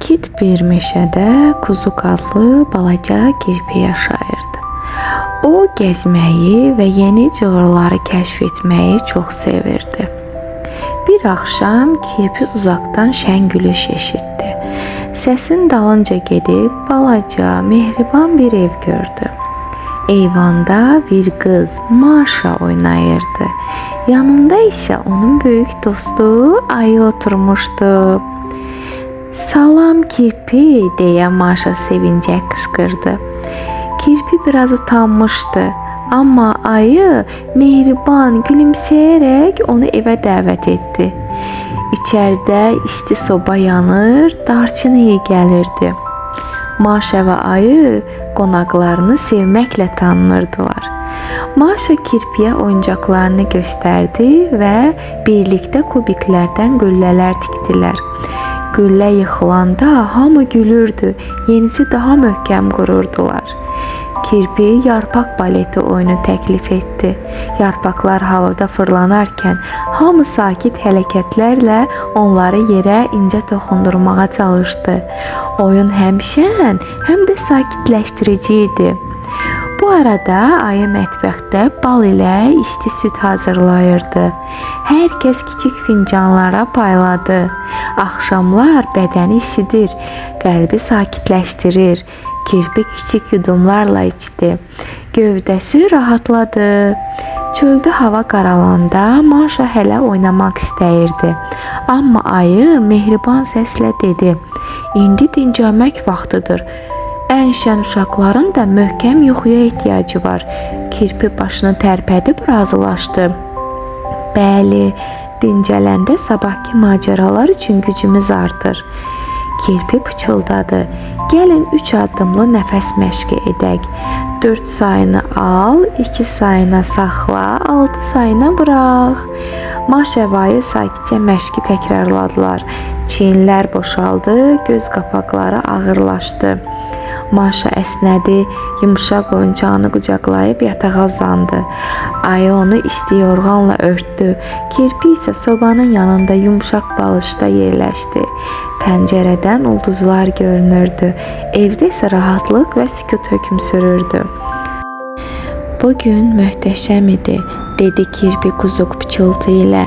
Sakit bir meşədə Kuzuq adlı balaca kirpi yaşayırdı. O gəzməyi və yeni cığırları kəşf etməyi çox sevirdi. Bir axşam kirpi uzaqdan şən gülüş eşitdi. Səsin dalınca gedib balaca, mehriban bir ev gördü. Eyvanda bir qız Maşa oynayırdı. Yanında isə onun böyük dostu ayı oturmuşdu. "Salam kirpi" deyə Maşa sevinclə qışqırdı. Kirpi biraz utanmışdı, amma ayı mehriban gülümsəyərək onu evə dəvət etdi. İçəridə isti soba yanır, darçın iyi gəlirdi. Maşa və ayı qonaqlarını sevməklə tanınırdılar. Maşa kirpiyə oyuncaqlarını göstərdi və birlikdə kubiklərdən qüllələr tikdilər. Güllə yıxılanda hamı gülürdü, yenisi daha möhkəm qururdular. Kirpi yarpaq baleti oyunu təklif etdi. Yarpaqlar havada fırlanarkən hamı sakit hərəkətlərlə onları yerə incə toxundurmağa çalışdı. Oyun həm şən, həm də sakitləşdirici idi. Bu arada ayı mətbəxdə bal ilə isti süd hazırlayırdı. Hər kəs kiçik fincanlara payladı. Axşamlar bədəni isidir, qəlbi sakitləşdirir. Kirpi kiçik yudumlarla içdi. Gövdəsi rahatladı. Çöldə hava qaralanda Maşa hələ oynamaq istəyirdi. Amma ayı mehriban səslə dedi: "İndi dincəlmək vaxtıdır. Ən şən uşaqların da möhkəm yuxuya ehtiyacı var." Kirpi başını tərpədib razılaşdı. "Bəli, dincələndə sabahki macəralar üçün gücümüz artır." Kirpi pıçıldadı. "Gəlin 3 addımlı nəfəs məşqi edək. 4 sayını al, 2 sayına saxla, 6 sayına burax." Maşa və ayı sakitcə məşqi təkrarladılar. Çiyinlər boşaldı, göz qapaqları ağırlaşdı. Maşa əsnədi, yumşaq oyuncağını qucaqlayıb yatağa uzandı. Ayı onu isti yorğanla örtdü. Kirpi isə sobanın yanında yumşaq balışda yerləşdi. Pəncərədən ulduzlar görünürdü. Evdə isə rahatlıq və sükut hökm sürürdü. "Bugün möhtəşəm idi", dedi kirpi Kuzuq pıçıltı ilə.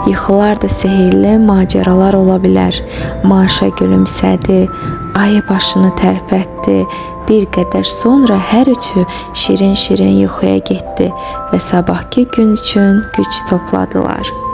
"Yuxular da sehirli macəralar ola bilər." Maşa gülümsədi. Ayı başını tərpətdi. Bir qədər sonra hər üçü şirin-şirin yuxuya getdi və sabahki gün üçün güc topladılar.